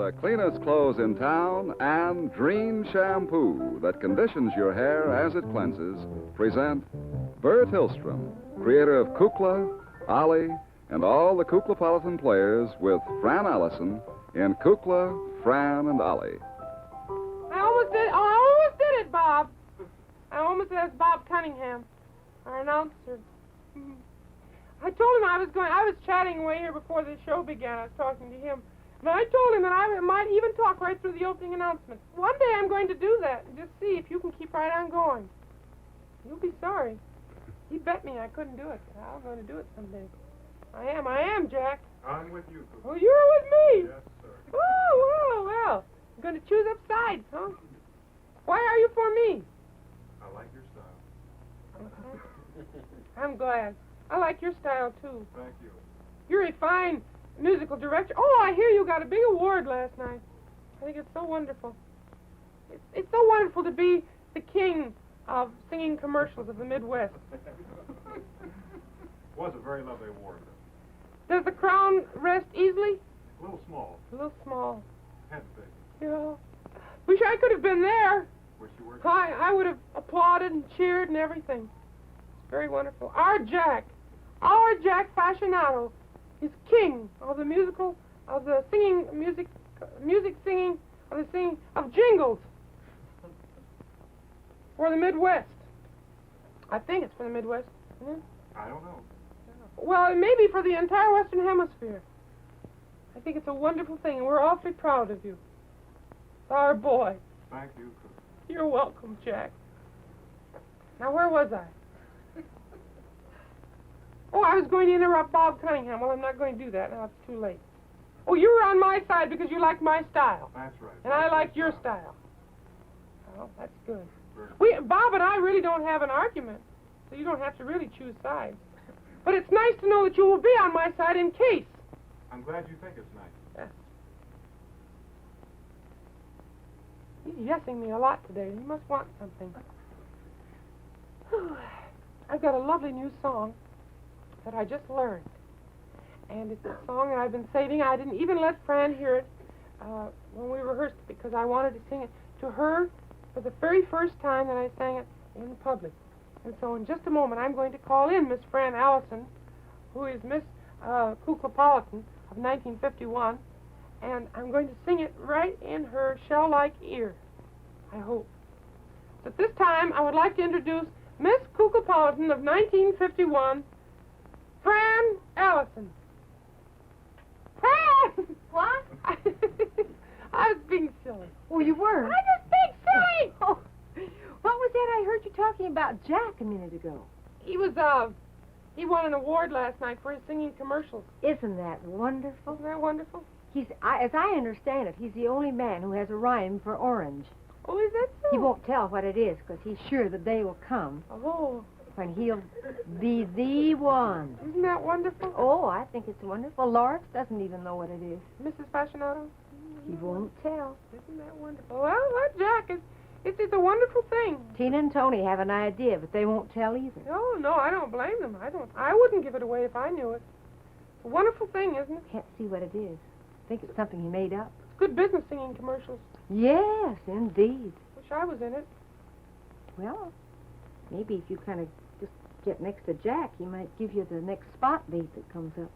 the cleanest clothes in town and Dream Shampoo that conditions your hair as it cleanses, present Bert Hillstrom, creator of Kukla, Ollie, and all the Kuklapolitan players with Fran Allison in Kukla, Fran and Ollie. I almost did it, Bob. I almost did it. Bob Cunningham, our announcer. I told him I was chatting away here before the show began. I was talking to him. And I told him that I might even talk right through the opening announcement. One day I'm going to do that and just see if you can keep right on going. You'll be sorry. He bet me I couldn't do it, but I'm going to do it someday. I am, Jack. I'm with you, Cooper. Oh, you're with me? Yes, sir. Oh, well. I'm going to choose up sides, huh? Why are you for me? I like your style. I'm glad. I like your style, too. Thank you. You're a fine musical director. Oh, I hear you got a big award last night. I think it's so wonderful. It's so wonderful to be the king of singing commercials of the Midwest. Was a very lovely award. Does the crown rest easily? A little small. A little small. Had to be. Yeah. Wish I could have been there. Wish you were. I would have applauded and cheered and everything. It's very wonderful. Our Jack Fascinato is king of the musical, of the singing, music singing, of the singing, of jingles for the Midwest. I think it's for the Midwest, isn't it? I don't know. Well, it may be for the entire Western Hemisphere. I think it's a wonderful thing, and we're awfully proud of you. Our boy. Thank you, Cooper. You're welcome, Jack. Now, where was I? Oh, I was going to interrupt Bob Cunningham. Well, I'm not going to do that. Now it's too late. Oh, you were on my side because you like my style. That's right. And I like your style. Oh, that's good. Bob and I really don't have an argument, so you don't have to really choose sides. But it's nice to know that you will be on my side in case. I'm glad you think it's nice. Yes. He's yesing me a lot today. He must want something. I've got a lovely new song that I just learned. And it's a song that I've been saving. I didn't even let Fran hear it when we rehearsed it because I wanted to sing it to her for the very first time that I sang it in public. And so in just a moment, I'm going to call in Miss Fran Allison, who is Miss Kuklapolitan of 1951, and I'm going to sing it right in her shell-like ear, I hope. So at this time, I would like to introduce Miss Kuklapolitan of 1951, Fran Allison. Fran! What? I was being silly. Oh, you were? I was being silly! Oh, what was that I heard you talking about Jack a minute ago? He won an award last night for his singing commercials. Isn't that wonderful? Isn't that wonderful? As I understand it, he's the only man who has a rhyme for orange. Oh, is that so? He won't tell what it is because he's sure the day will come Oh. when he'll be the one. Isn't that wonderful? Oh, I think it's wonderful. Lawrence doesn't even know what it is. Mrs. Fascinato? He won't tell. Isn't that wonderful? Well, that Jack it's a wonderful thing. Tina and Tony have an idea, but they won't tell either. No, I don't blame them. I wouldn't give it away if I knew it. It's a wonderful thing, isn't it? Can't see what it is. I think it's something he made up. It's good business singing commercials. Yes, indeed. Wish I was in it. Well, maybe if you kind of just get next to Jack, he might give you the next spot beat that comes up.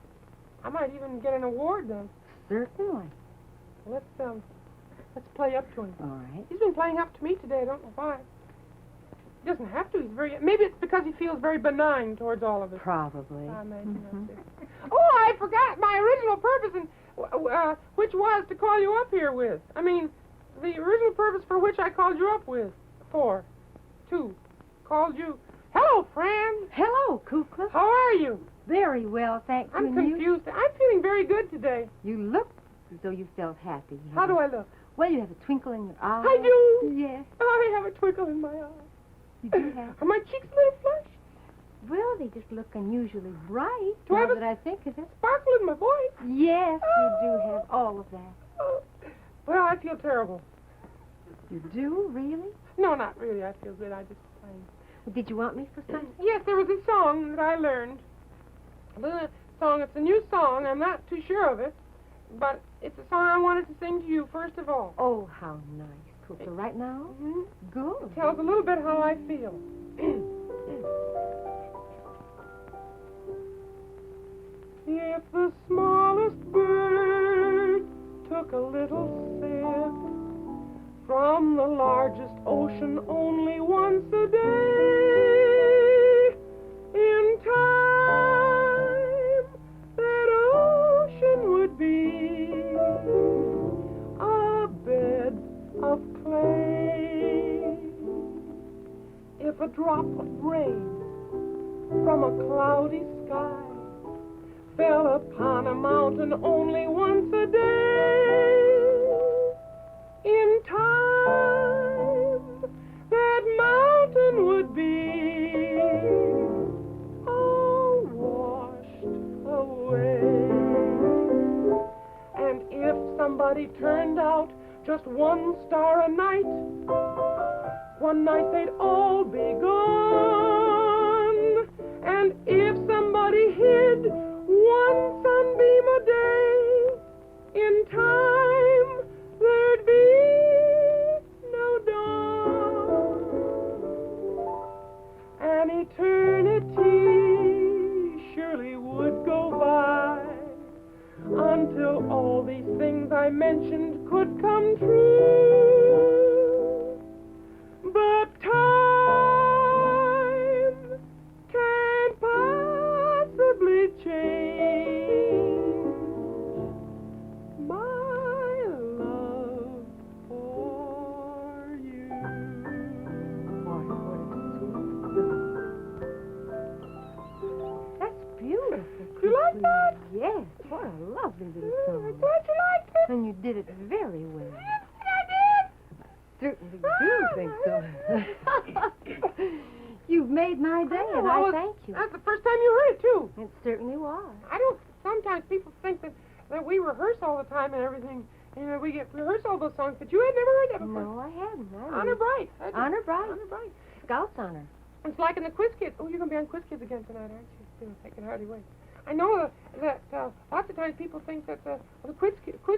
I might even get an award then. Certainly. Let's play up to him. All right. He's been playing up to me today. I don't know why. He doesn't have to. Maybe it's because he feels very benign towards all of us. Probably. I imagine that's it. Oh, I forgot my original purpose, which was to call you up here with. I mean, the original purpose for which I called you up with. Called you. Hello, Fran. Hello, Kukla. How are you? Very well, thanks. I'm confused. I'm feeling very good today. You look as though you felt happy. How do I look? Well, you have a twinkle in your eye. I do. Yes. I have a twinkle in my eye. You do have. Are my cheeks a little flushed? Well, they just look unusually bright. Do I have now that I think of it. Sparkle in my voice? Yes, you do have all of that. Oh. Well, I feel terrible. You do, really? No, not really. I feel good. Well, did you want me for something? Yes, there was a song that I learned. A little song. It's a new song. I'm not too sure of it. But it's a song I wanted to sing to you first of all. Oh, how nice. Kukla, right now? Mm-hmm. Good. It tells a little bit how I feel. If the smallest bird took a little sip from the largest ocean only once a day, in time that ocean would be a bed of clay. If a drop of rain from a cloudy sky fell upon a mountain only once a day, in time that mountain would be all washed away. And if somebody turned out just one star a night, one night they'd all be gone. And if somebody hid one sunbeam a day, in time there'd be no dawn. An eternity surely would go by until all these things I mentioned could come true. But time can't possibly change my love for you. That's beautiful. You like that? Yes. What a lovely little song. I'm glad you liked it. And you did it very well. Yes, I did. Certainly do think so. You've made my day, and Well, I thank you. That's the first time you heard it, too. It certainly was. I don't. Sometimes people think that we rehearse all the time and everything. You know, we rehearse all those songs, but you had never heard that before. No, I hadn't. Honor bright. Honor bright. Honor bright. Scout's honor. It's like in the Quiz Kids. Oh, you're going to be on Quiz Kids again tonight, aren't you? I can hardly wait. I know that lots of times people think that the quiz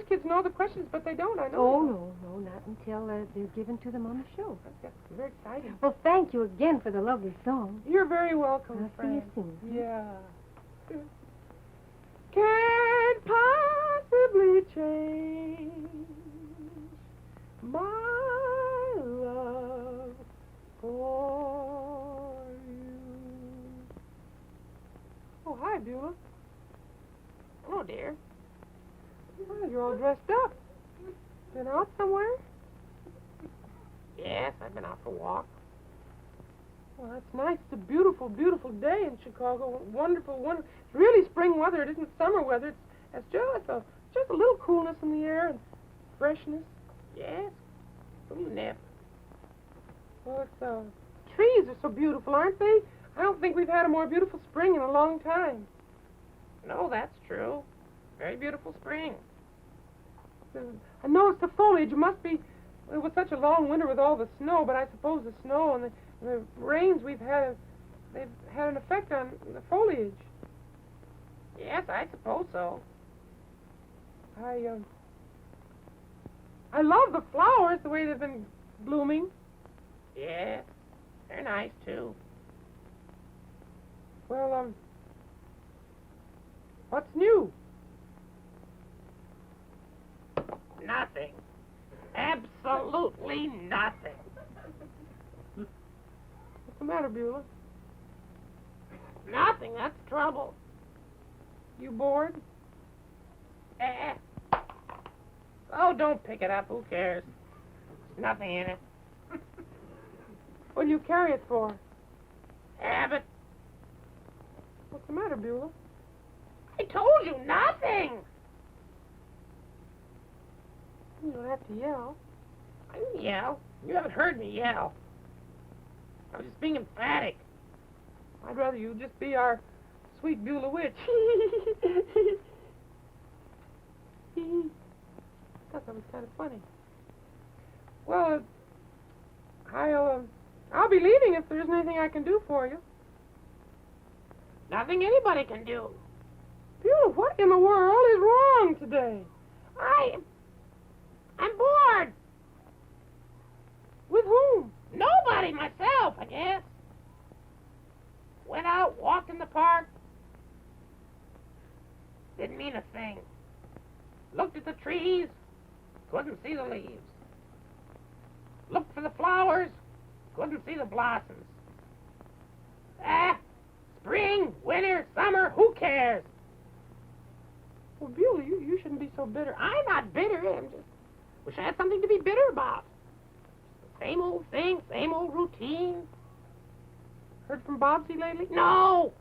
kids know the questions, but they don't. I know. Oh, no, not until they're given to them on the show. That's very exciting. Well, thank you again for the lovely song. You're very welcome, I'll Fran. see you soon. Yeah. Can't possibly change my love for you. Oh, hi, Buelah. Hello, dear. Oh, you're all dressed up. Been out somewhere? Yes, I've been out for a walk. Well, that's nice. It's a beautiful, beautiful day in Chicago. Wonderful, wonderful. It's really spring weather. It isn't summer weather. It's just a little coolness in the air and freshness. Yes, a little nip. Well, trees are so beautiful, aren't they? I don't think we've had a more beautiful spring in a long time. No, that's true. Very beautiful spring. I noticed the foliage must be... It was such a long winter with all the snow, but I suppose the snow and the rains we've had, they've had an effect on the foliage. Yes, I suppose so. I love the flowers, the way they've been blooming. Yes, they're nice, too. Well, what's new? Nothing. Absolutely nothing. What's the matter, Buelah? Nothing, that's trouble. You bored? Oh, don't pick it up, who cares? There's nothing in it. What do you carry it for? Habit. What's the matter, Buelah? I told you nothing! You don't have to yell. I didn't yell. You haven't heard me yell. I was just being emphatic. I'd rather you just be our sweet Buelah witch. Thought that was kind of funny. Well, I'll be leaving if there isn't anything I can do for you. Nothing anybody can do. Buelah, what in the world is wrong today? I'm bored. With whom? Nobody, myself, I guess. Went out, walked in the park. Didn't mean a thing. Looked at the trees, couldn't see the leaves. Looked for the flowers, couldn't see the blossoms. Spring, winter, summer, who cares? Well, Buelah, you shouldn't be so bitter. I'm not bitter. I'm just wish I had something to be bitter about. Same old thing, same old routine. Heard from Bobsy lately? No!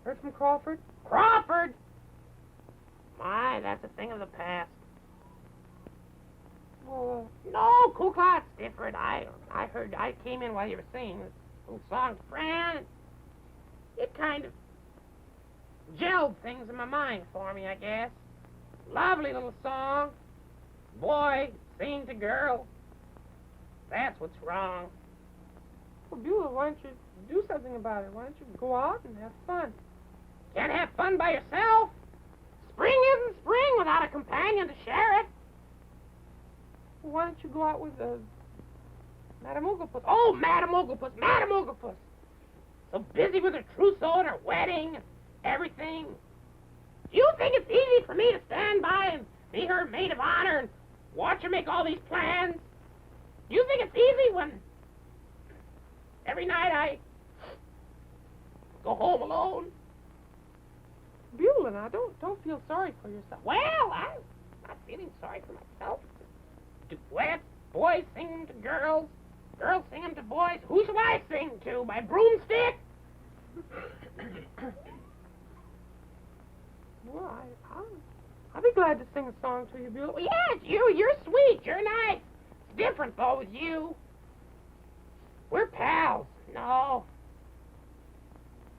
Heard from Crawford? Crawford! My, that's a thing of the past. Well, no, Kukla, it's different. I heard, I came in while you were singing this little song, Fran. It kind of gelled things in my mind for me, I guess. Lovely little song. Boy singing to girl. That's what's wrong. Well, Buelah, why don't you do something about it? Why don't you go out and have fun? Can't have fun by yourself. Spring isn't spring without a companion to share it. Well, why don't you go out with Madame Oglepus? Oh, Madame Oglepus, Madame Oglepus. So busy with her trousseau and her wedding and everything. Do you think it's easy for me to stand by and be her maid of honor and watch her make all these plans? Do you think it's easy when every night I go home alone? Buelah, now, don't feel sorry for yourself. Well, I'm not feeling sorry for myself. Duets, boys singing to girls, girls singing to boys. Who shall I sing to? My broomstick? Well, I'll be glad to sing a song to you, Buelah. Well, yes, you're sweet, you're nice. It's different, though, with you. We're pals. No.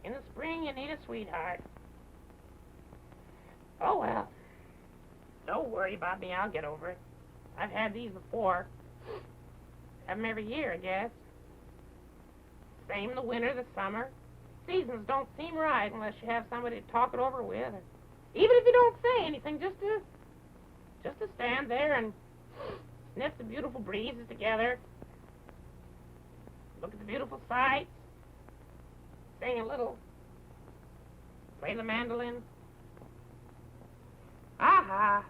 In the spring, you need a sweetheart. Oh, well. Don't worry about me. I'll get over it. I've had these before. Have them every year, I guess. Same the winter, the summer. Seasons don't seem right unless you have somebody to talk it over with. Or even if you don't say anything, just to stand there and sniff the beautiful breezes together. Look at the beautiful sights. Sing a little. Play the mandolin. Aha!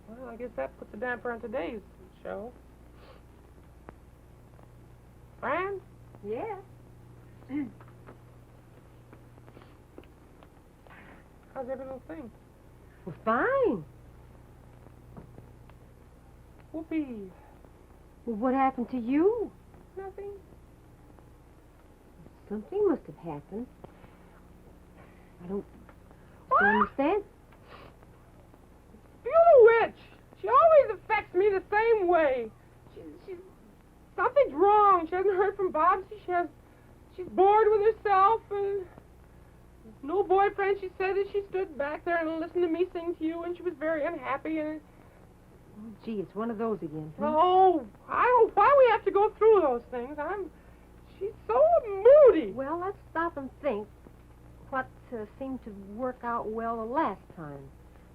Well, I guess that puts a damper on today's show. Fran? Yeah. How's every little thing? Well, fine. Whoopee. Well, what happened to you? Nothing. Something must have happened. I don't understand. Buelah Witch! She always affects me the same way. She's something's wrong. She hasn't heard from Bobsy. She's bored with herself and no boyfriend. She said that she stood back there and listened to me sing to you, and she was very unhappy. And Oh, gee, it's one of those again. Huh? oh, I don't know why we have to go through those things. She's so moody. Well, let's stop and think what seemed to work out well the last time.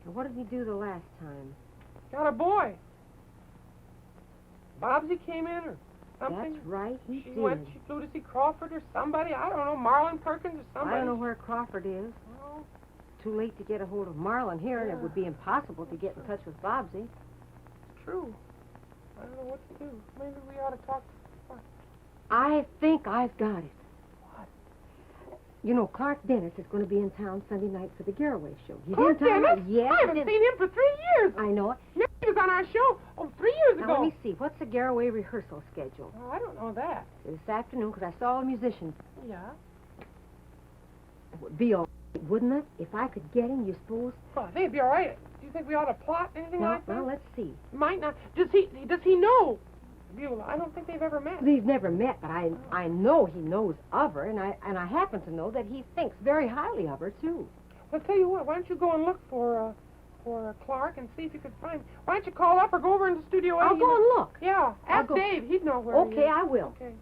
Now, what did we do the last time? Got a boy. Bobsy came in or something. That's right, he She did. She flew to see Crawford or somebody. I don't know, Marlon Perkins or somebody. I don't know where Crawford is. Oh, Too late to get a hold of Marlon here, and it would be impossible to get in touch with Bobsy. it's true. I don't know what to do. Maybe we ought to talk. I think I've got it. What? You know, Clark Dennis is going to be in town Sunday night for the Garroway show. He's Clark in town. Dennis? Yes. I haven't seen him for 3 years. I know it. He was on our show 3 years Now, ago. let me see. What's the Garroway rehearsal schedule? Oh, I don't know that. This afternoon, because I saw a musician. Yeah. It would be all right, wouldn't it? If I could get him, you suppose? Well, I think it'd be all right. Do you think we ought to plot anything like that? Well, let's see. Might not. Does he know Buelah? I don't think they've ever met. They've never met, but I know he knows of her, and I happen to know that he thinks very highly of her, too. Well, tell you what, why don't you go and look for Clark and see if you could find. Why don't you call up or go over into Studio A? I'll go and look. Yeah, I'll ask go. Dave. He'd know where he Okay, is. I will. Okay.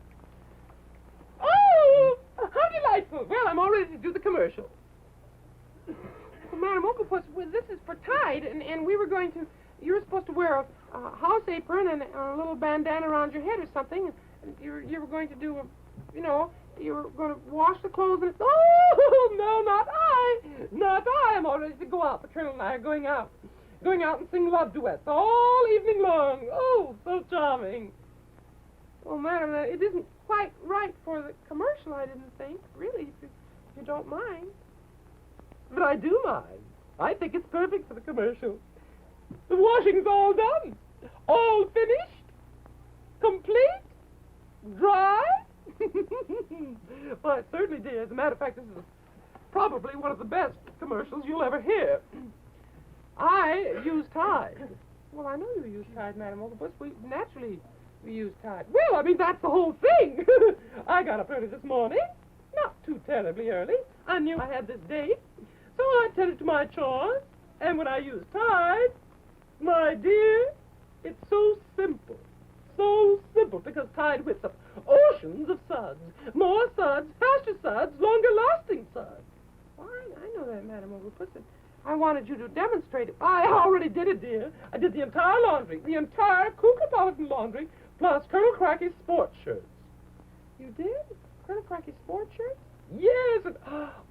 Oh! How delightful. Well, I'm all ready to do the commercial. Well, Madam Octopus, well, this is for Tide, and we were going to... You were supposed to wear a house apron and a little bandana around your head or something. And you were going to do a... You know, you were going to wash the clothes and... Oh, no, not I. Not I. I'm all ready to go out. The Colonel and I are going out. Going out and sing love duets all evening long. Oh, so charming. Oh, madam, it isn't quite right for the commercial, I didn't think. Really, if you don't mind. But I do mind. I think it's perfect for the commercial. The washing's all done. All finished. Complete. Dry. Well, it certainly did. As a matter of fact, this is probably one of the best commercials you'll ever hear. I use Tide. Well, I know you use Tide, Madam Octopus. We use Tide. Well, I mean, that's the whole thing. I got up early this morning. Not too terribly early. I knew I had this date. So I attended to my chores. And when I use Tide, my dear, it's so simple. So simple, because Tide whips up oceans of suds. More suds, faster suds, longer-lasting suds. Why, I know that, Madam Octopus. I wanted you to demonstrate it. I already did it, dear. I did the entire laundry, the entire Kukla laundry, plus Colonel Cracky's sports shirts. You did? Colonel Cracky's sports shirts? Yes, and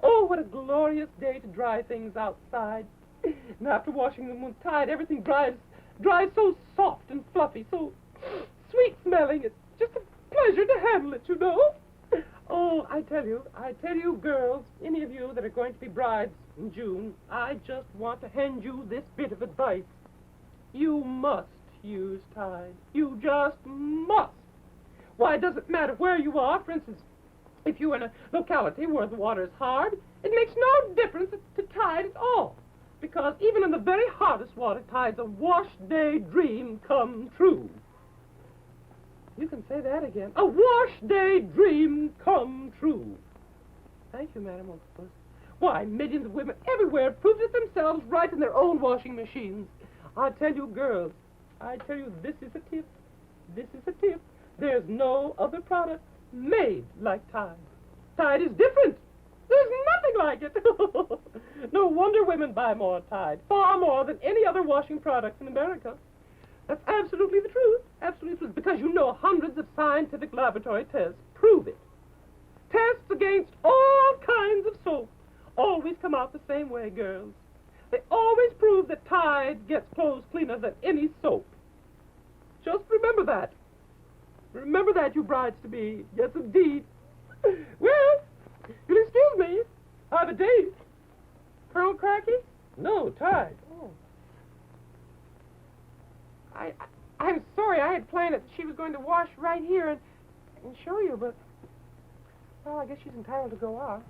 oh, what a glorious day to dry things outside. And after washing them with Tide, everything dries so soft and fluffy, so sweet-smelling. It's just a pleasure to handle it, you know. Oh, I tell you, girls, any of you that are going to be brides in June, I just want to hand you this bit of advice. You must use Tide. You just must. Why, it doesn't matter where you are. For instance, if you're in a locality where the water is hard, it makes no difference to Tide at all. Because even in the very hottest water, Tide's a wash day dream come true. You can say that again. A wash day dream come true. Thank you, Madam Octopus. Why, millions of women everywhere have proved it themselves right in their own washing machines. I tell you, girls, this is a tip. This is a tip. There's no other product made like Tide. Tide is different. There's nothing like it. No wonder women buy more Tide, far more than any other washing product in America. That's absolutely the truth. Absolutely the truth. Because you know hundreds of scientific laboratory tests prove it. Tests against all kinds of soap always come out the same way, girls. They always prove that Tide gets clothes cleaner than any soap. Just remember that. Remember that, you brides-to-be. Yes, indeed. Well, you'll excuse me. I have a date. Colonel Cracky? No, Tide. Oh. I'm sorry. I had planned that she was going to wash right here and show you, but... Well, I guess she's entitled to go out.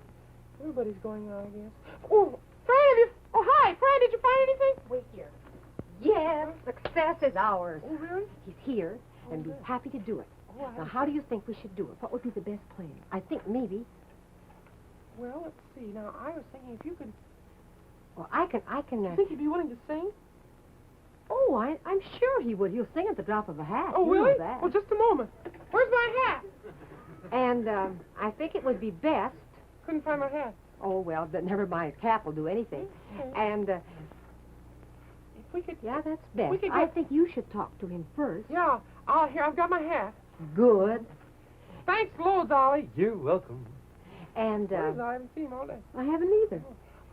Everybody's going out, I guess. Oh, Fran, Oh, hi. Fran, did you find anything? Wait here. Yes, success is ours. Oh, really? He's here and be happy to do it. Oh, now, how do you think we should do it? What would be the best plan? I think maybe... Well, let's see. Now, I was thinking if you could... Well, I can... You think he'd be willing to sing? Oh, I'm sure he would. He'll sing at the drop of a hat. Oh, you really? know that. Well, just a moment. Where's my hat? And I think it would be best... Couldn't find my hat. Oh, well, but never mind. His cap will do anything. Okay. And... If we could... Yeah, that's best. We could I get... think you should talk to him first. Yeah. Here, I've got my hat. Good. Thanks loads, Ollie. You're welcome. And, Where is I haven't seen him all day. I haven't either.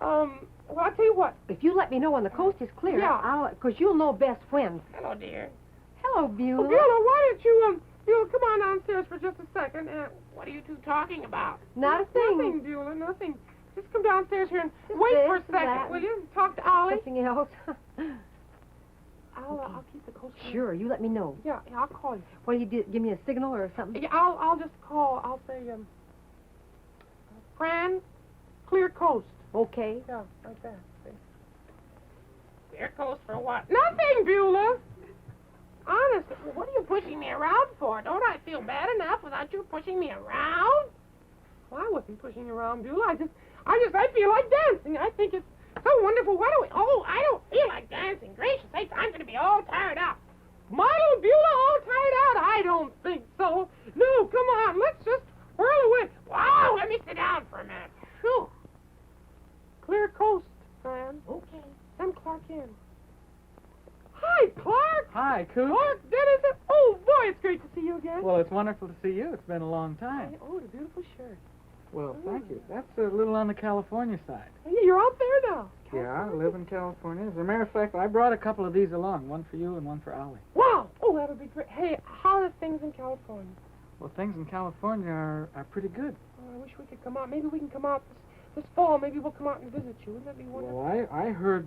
Well, I'll tell you what. If you let me know when the coast is clear, Yeah. Because you'll know best when. Hello, dear. Hello, Buelah. Oh, Buelah, why don't you come on downstairs for just a second? What are you two talking about? Not a thing. Nothing, Buelah, nothing. Just come downstairs here and Just wait this for a and second, that. will you? Talk to Ollie. Something else? I'll keep the coast clear. Sure, you let me know. Yeah, I'll call you. What do you do? Give me a signal or something? Yeah, I'll just call. I'll say, Fran, clear coast. Okay. Yeah, like that. See? Clear coast for what? Nothing, Buelah. Honestly, what are you pushing me around for? Don't I feel bad enough without you pushing me around? Well, I wasn't pushing you around, Buelah. I feel like dancing. I think it's so wonderful. Why don't we? Oh, I don't feel like dancing. Gracious sakes, I'm going to be all tired out. My little Buelah all tired out? I don't think so. No, come on. Let's just whirl away. Wow, let me sit it's great to see you again. Well, it's wonderful to see you. It's been a long time. Oh, what a beautiful shirt. Well, thank you. That's a little on the California side. Hey, you're out there now. Yeah, I live in California. As a matter of fact, I brought a couple of these along, one for you and one for Ollie. Wow. Oh, that'll be great. Hey, how are things in California? Well, things in California are pretty good. Oh, I wish we could come out. Maybe we can come out this fall. Maybe we'll come out and visit you. Wouldn't that be wonderful? Well, I heard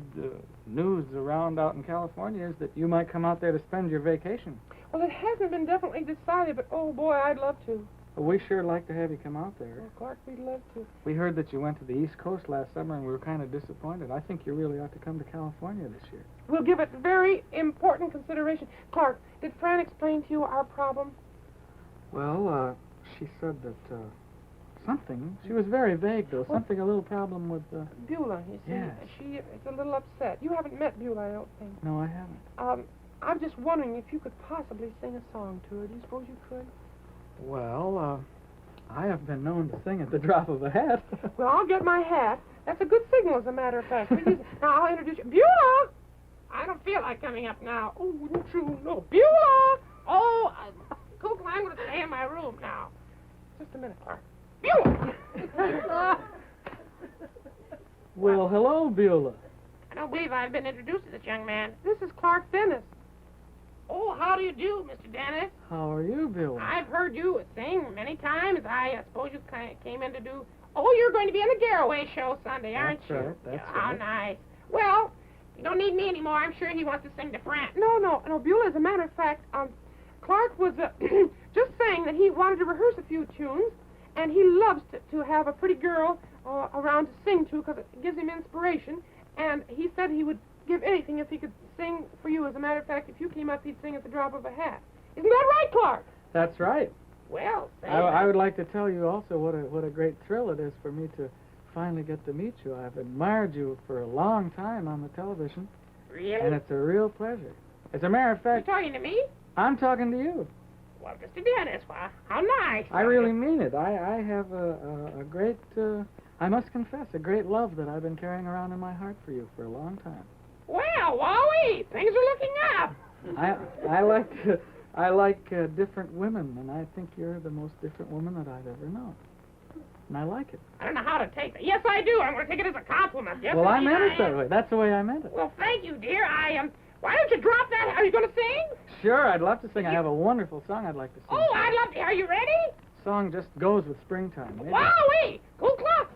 news around out in California is that you might come out there to spend your vacation. Well, it hasn't been definitely decided, but oh, boy, I'd love to. Well, we sure like to have you come out there. Oh, Clark, we'd love to. We heard that you went to the East Coast last summer, and we were kind of disappointed. I think you really ought to come to California this year. We'll give it very important consideration. Clark, did Fran explain to you our problem? Well, she said that something. She was very vague, though. Something, a little problem with... Buelah, you see. Yes. She is a little upset. You haven't met Buelah, I don't think. No, I haven't. I'm just wondering if you could possibly sing a song to her. Do you suppose you could? Well, I have been known to sing at the drop of a hat. Well, I'll get my hat. That's a good signal, as a matter of fact. Now, I'll introduce you. Buelah! I don't feel like coming up now. Oh, wouldn't you know? Buelah! Oh, Kukla, I'm going to stay in my room now. Just a minute, Clark. Buelah! Well, hello, Buelah. I don't believe I've been introduced to this young man. This is Clark Dennis. Oh, how do you do, Mr. Dennis? How are you, Buelah? I've heard you sing many times. I suppose you came in to do... Oh, you're going to be on the Garroway show Sunday, aren't you? That's How right. nice. Well, you don't need me anymore. I'm sure he wants to sing to Fran. No, Buelah, as a matter of fact, Clark was just saying that he wanted to rehearse a few tunes, and he loves to have a pretty girl around to sing to because it gives him inspiration, and he said he would give anything if he could sing for you. As a matter of fact, if you came up, he'd sing at the drop of a hat. Isn't that right, Clark? That's right. Well, say I would like to tell you also what a great thrill it is for me to finally get to meet you. I've admired you for a long time on the television. Really? And it's a real pleasure. As a matter of fact, You're talking to me? I'm talking to you. Well, Mr. Dennis, well, how nice. I really mean it. I have a great, I must confess, a great love that I've been carrying around in my heart for you for a long time. Well, wowie, things are looking up. I like different women, and I think you're the most different woman that I've ever known. And I like it. I don't know how to take that. Yes, I do. I'm going to take it as a compliment. Yes, Well, I indeed meant I it that am. way. That's the way I meant it. Well, thank you, dear. Why don't you drop that? Are you going to sing? Sure, I'd love to sing. I have a wonderful song I'd like to sing. Oh, I'd love to. Are you ready? Song just goes with springtime. Maybe. Wowie! Kukla!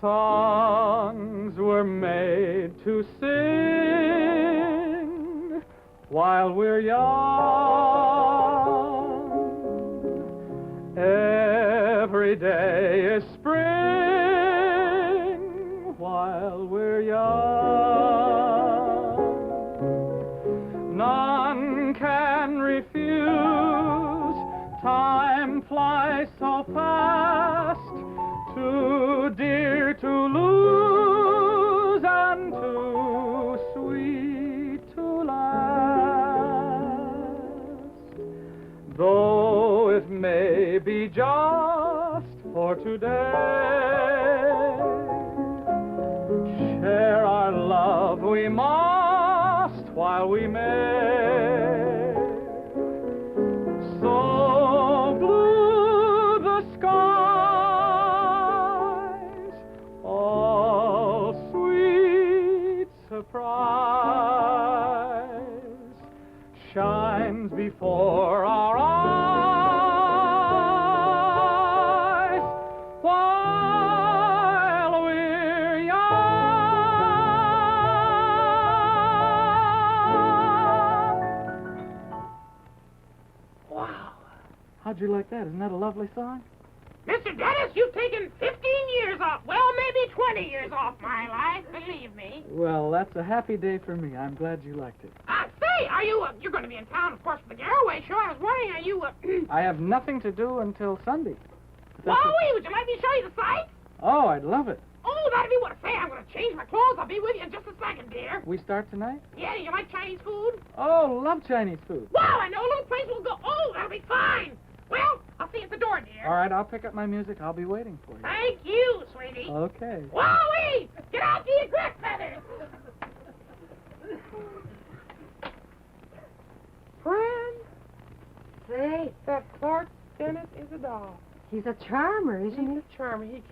Songs were made to sing while we're young. Every day is spring while we're young. None can refuse. Time flies so fast. Too dear to lose and too sweet to last. Though it may be just for today, share our love we must while we may. So blue the skies, all sweet surprise shines before our eyes while we're young. Wow. How'd you like that? Isn't that a lovely song? Mr. Dennis, you've taken 15 years off. Well, maybe 20 years off my life, believe me. Well, that's a happy day for me. I'm glad you liked it. Say, are you, you're going to be in town, of course, for the Garroway show. I was wondering, are you, I have nothing to do until Sunday. That's Wowie, would you like me to show you the sights? Oh, I'd love it. Oh, that'd be what I say. I'm going to change my clothes. I'll be with you in just a second, dear. We start tonight? Yeah, do you like Chinese food? Oh, love Chinese food. Wow, I know a little place we'll go. Oh, that'll be fine. Well, I'll see you at the door, dear. All right, I'll pick up my music. I'll be waiting for you. Thank you, sweetie. Okay. Wowie! Get out to your grip feathers! Dennis is a doll. He's a charmer, isn't He's a charmer. He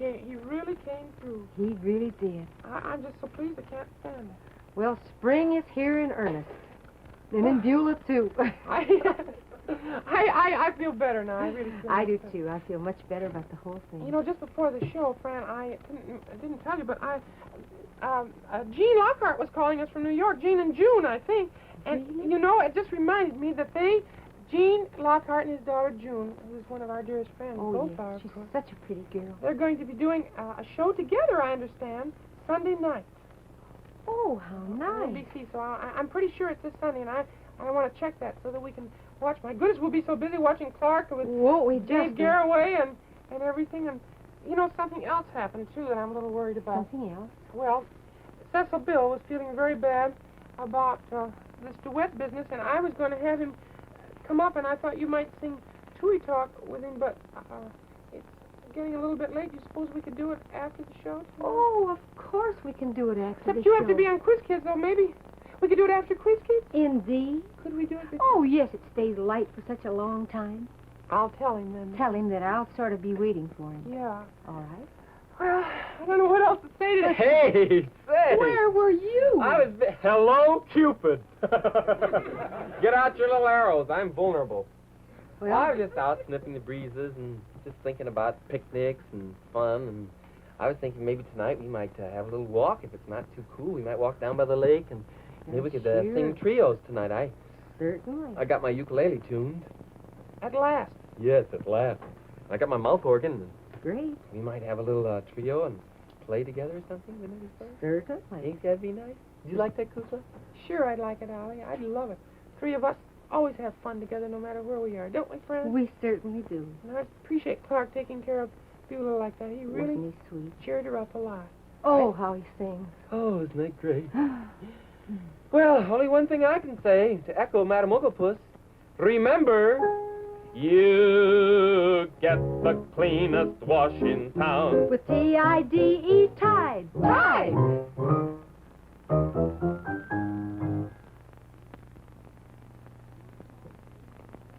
really came through. he? He really did. I'm just so pleased I can't stand it. Well, spring is here in earnest. And in Buelah, too. I feel better now. I really feel I do, better. too. I feel much better about the whole thing. You know, just before the show, Fran, I didn't tell you, but Gene Lockhart was calling us from New York. Gene and June, I think. And, Really? you know, it just reminded me that Gene Lockhart and his daughter June, who's one of our dearest friends, Oh, both yes. are, of She's course. such a pretty girl. They're going to be doing a show together, I understand, Sunday night. Oh, how On nice. NBC, so I'm pretty sure it's this Sunday, and I want to check that so that we can watch. My goodness, we'll be so busy watching Clark with Won't we Dave just... Garroway and everything. And, you know, something else happened, too, that I'm a little worried about. Something else? Well, Cecil Bill was feeling very bad about this duet business, and I was going to have him come up, and I thought you might sing Tui Talk with him, but it's getting a little bit late. You suppose we could do it after the show? Oh, of course we can do it after Except the you show. have to be on Quiz Kids, though. Maybe we could do it after Quiz Kids? Indeed. Could we do it? Oh, yes, it stays light for such a long time. I'll tell him then. Tell him that I'll sort of be waiting for him. Yeah. All right. Well, I don't know what else to say to Hey, say. Where were you? Hello, Cupid. Get out your little arrows. I'm vulnerable. Well, I was just out sniffing the breezes and just thinking about picnics and fun. And I was thinking maybe tonight we might have a little walk. If it's not too cool, we might walk down by the lake and maybe we could Sure. sing trios tonight. certainly. I got my ukulele tuned. At last. Yes, at last. I got my mouth organ. Great. We might have a little trio and play together or something. Wouldn't it be fun? Certainly. Think that'd be nice? Would you like that, Kukla? Sure, I'd like it, Ollie. I'd love it. Three of us always have fun together no matter where we are, don't we, friends? We certainly do. And I appreciate Clark taking care of Buelah like that. He really Wasn't he sweet? cheered her up a lot. Oh, how he sings. Oh, isn't that great? Well, only one thing I can say to echo Madam Ooglepuss. Remember, you get the cleanest wash in town. With T-I-D-E, Tide. Tide!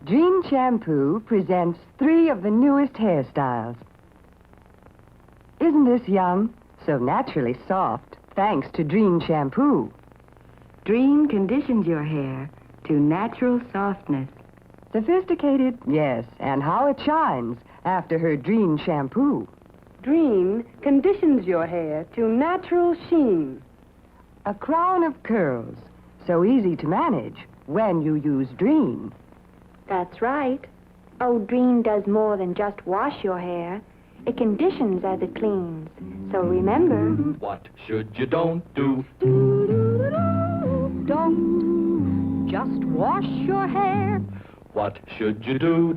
Dream Shampoo presents 3 of the newest hairstyles. Isn't this young? So naturally soft, thanks to Dream Shampoo. Dream conditions your hair to natural softness. Sophisticated, yes, and how it shines after her Dream Shampoo. Dream conditions your hair to natural sheen. A crown of curls, so easy to manage when you use Dream. That's right. Oh, Dream does more than just wash your hair. It conditions as it cleans. So remember... What should you don't do? Don't just wash your hair. What should you do?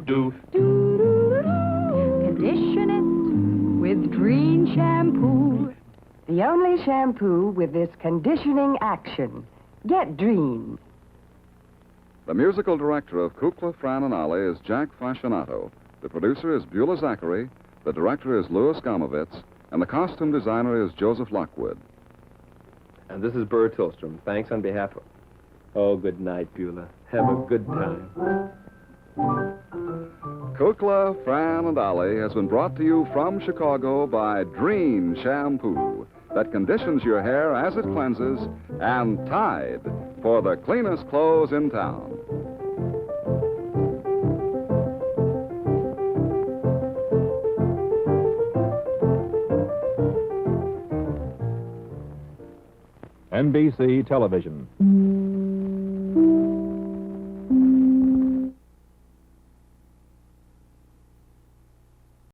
Condition it with Dream Shampoo. The only shampoo with this conditioning action. Get Dream. The musical director of Kukla, Fran and Ollie is Jack Fascinato. The producer is Buelah Zachary. The director is Louis Gomovitz. And the costume designer is Joseph Lockwood. And this is Burr Tillstrom. Thanks on behalf of... Oh, good night, Buelah. Have a good time. Kukla, Fran and Ollie has been brought to you from Chicago by Dream Shampoo that conditions your hair as it cleanses, and Tide for the cleanest clothes in town. NBC Television.